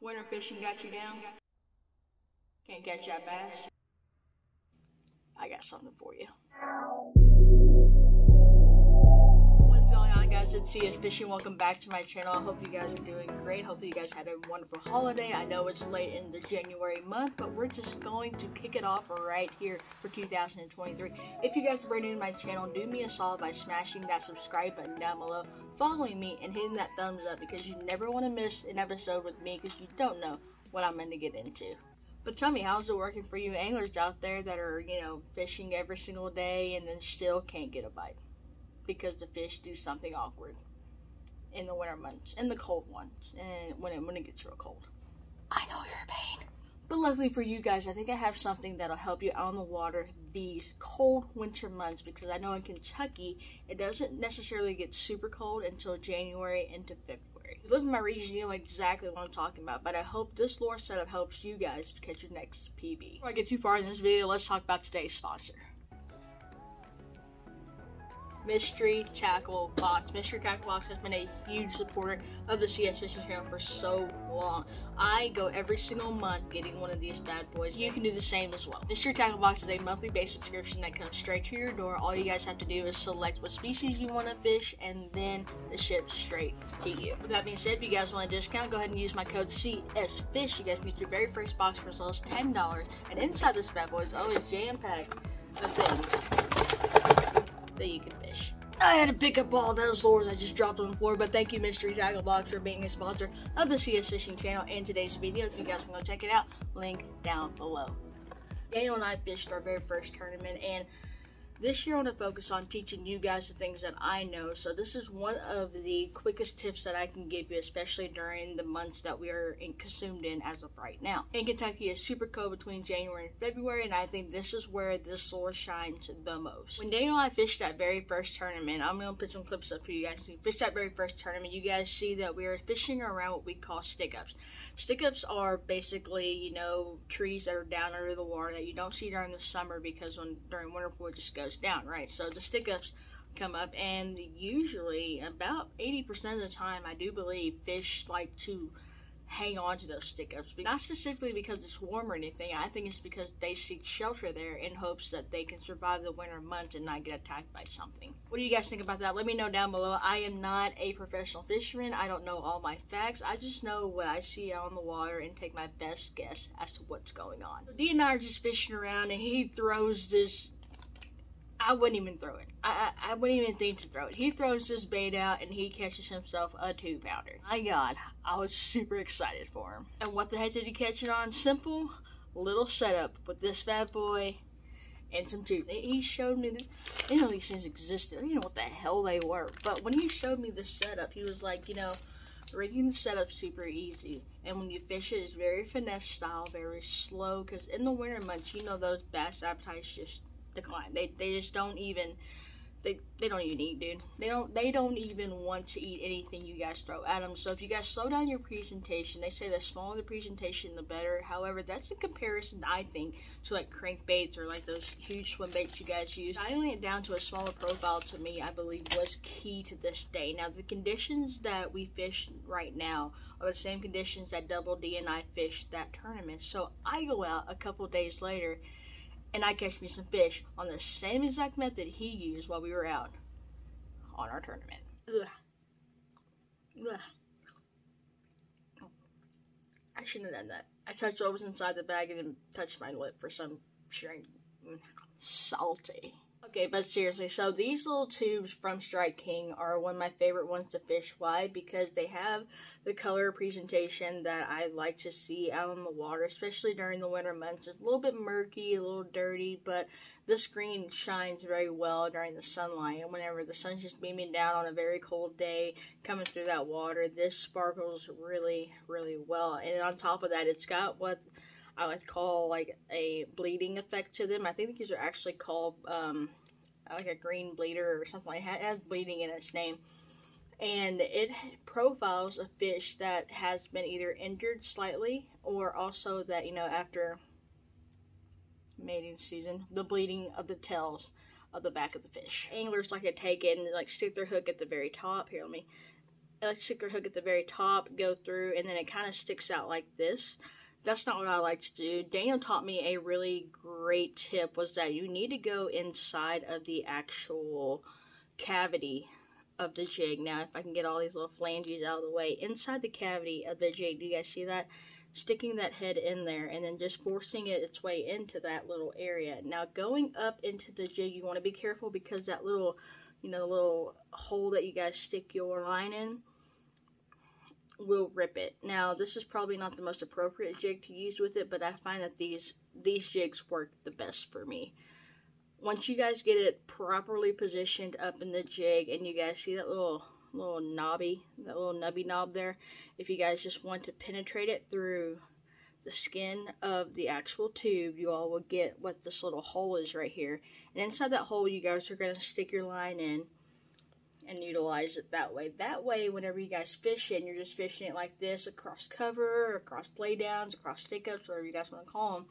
Winter fishing got you down? Can't catch that bass? I got something for you. What's going on, guys? It's CSFISH. Welcome back to my channel. I hope you guys are doing great. Hopefully you guys had a wonderful holiday. I know it's late in the January month, but we're just going to kick it off right here for 2023. If you guys are brand new to my channel, do me a solid by smashing that subscribe button down below, following me, and hitting that thumbs up, because you never want to miss an episode with me, because you don't know what I'm going to get into. But tell me, how's it working for you anglers out there that are, fishing every single day and then still can't get a bite because the fish do something awkward in the winter months, in the cold ones, and when it gets real cold? I know you're in pain. But luckily for you guys, I think I have something that'll help you out on the water these cold winter months, because I know in Kentucky, it doesn't necessarily get super cold until January into February. If you live in my region, you know exactly what I'm talking about, but I hope this lure setup helps you guys catch your next PB. Before I get too far in this video, let's talk about today's sponsor. Mystery Tackle Box. Mystery Tackle Box has been a huge supporter of the CSFISH channel for so long. I go every single month getting one of these bad boys. You can do the same as well. Mystery Tackle Box is a monthly based subscription that comes straight to your door. All you guys have to do is select what species you want to fish, and then it ships straight to you. With that being said, if you guys want a discount, go ahead and use my code CSFISH. You guys can get your very first box for as low as $10. And inside this bad boy is always jam-packed of things that you can fish. I had to pick up all those lures I just dropped on the floor, but thank you Mystery Tackle Box for being a sponsor of the CS Fishing channel and today's video. If you guys want to go check it out, link down below. Daniel and I fished our very first tournament, and this year I want to focus on teaching you guys the things that I know. So this is one of the quickest tips that I can give you, especially during the months that we are consumed in as of right now. In Kentucky, it's super cold between January and February, and I think this is where this lure shines the most. When Daniel and I fished that very first tournament, I'm going to put some clips up for you guys. We fished that very first tournament, you guys see that we are fishing around what we call stick-ups. Stick-ups are basically, trees that are down under the water that you don't see during the summer, because during winter pool it just goes down, right? So the stick-ups come up, and usually about 80% of the time, I do believe, fish like to hang on to those stick-ups. Not specifically because it's warm or anything. I think it's because they seek shelter there in hopes that they can survive the winter months and not get attacked by something. What do you guys think about that? Let me know down below. I am not a professional fisherman. I don't know all my facts. I just know what I see out on the water and take my best guess as to what's going on. So D and I are just fishing around, and he throws this. I wouldn't even throw it. I wouldn't even think to throw it. He throws this bait out, and he catches himself a 2-pounder. My God, I was super excited for him. And what the heck did he catch it on? Simple little setup with this bad boy and some tubes. He showed me this. I didn't know these things existed. I didn't know what the hell they were. But when he showed me the setup, he was like, rigging the setup's super easy. And when you fish it, it's very finesse style, very slow. Because in the winter months, those bass appetites just decline. They just don't even they don't even eat, dude. They don't even want to eat anything you guys throw at them. So if you guys slow down your presentation, they say the smaller the presentation, the better. However, that's in comparison, I think, to like crankbaits or like those huge swim baits you guys use. Dialing it down to a smaller profile, to me, I believe, was key to this day. Now, the conditions that we fish right now are the same conditions that Double D and I fished that tournament. So I go out a couple days later, and I catch me some fish on the same exact method he used while we were out on our tournament. Ugh. Ugh. I shouldn't have done that. I touched what was inside the bag and then touched my lip for some strange. Salty. Okay, but seriously, so these little tubes from Strike King are one of my favorite ones to fish. Why? Because they have the color presentation that I like to see out on the water, especially during the winter months. It's a little bit murky, a little dirty, but this green shines very well during the sunlight. And whenever the sun's just beaming down on a very cold day, coming through that water, this sparkles really, really well. And on top of that, it's got what I like to call like a bleeding effect to them. I think these are actually called like a green bleeder or something like that. It has bleeding in its name. And it profiles a fish that has been either injured slightly, or also that, after mating season, the bleeding of the tails of the back of the fish. Anglers like to take it and like stick their hook at the very top. Here, let me I like to stick their hook at the very top, go through, and then it kind of sticks out like this. That's not what I like to do. Daniel taught me a really great tip, was that you need to go inside of the actual cavity of the jig. Now, if I can get all these little flanges out of the way, inside the cavity of the jig, do you guys see that? Sticking that head in there and then just forcing it its way into that little area. Now, going up into the jig, you want to be careful because that little, you know, the little hole that you guys stick your line in will rip it. Now, this is probably not the most appropriate jig to use with it, but I find that these jigs work the best for me. Once you guys get it properly positioned up in the jig, and you guys see that little nubby knob there, if you guys just want to penetrate it through the skin of the actual tube, you all will get what this little hole is right here. And inside that hole, you guys are going to stick your line in and utilize it that way. That way, whenever you guys fish it, and you're just fishing it like this, across cover, across play downs, across stick ups, whatever you guys want to call them,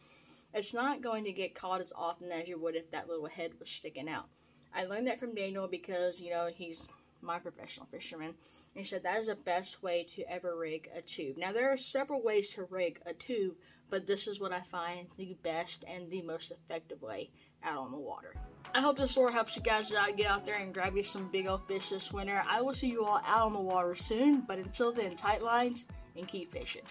it's not going to get caught as often as you would if that little head was sticking out. I learned that from Daniel because, you know, he's my professional fisherman. And he said that is the best way to ever rig a tube. Now, there are several ways to rig a tube, but this is what I find the best and the most effective way out on the water. I hope this lure helps you guys out. Get out there and grab you some big old fish this winter. I will see you all out on the water soon, but until then, tight lines and keep fishing.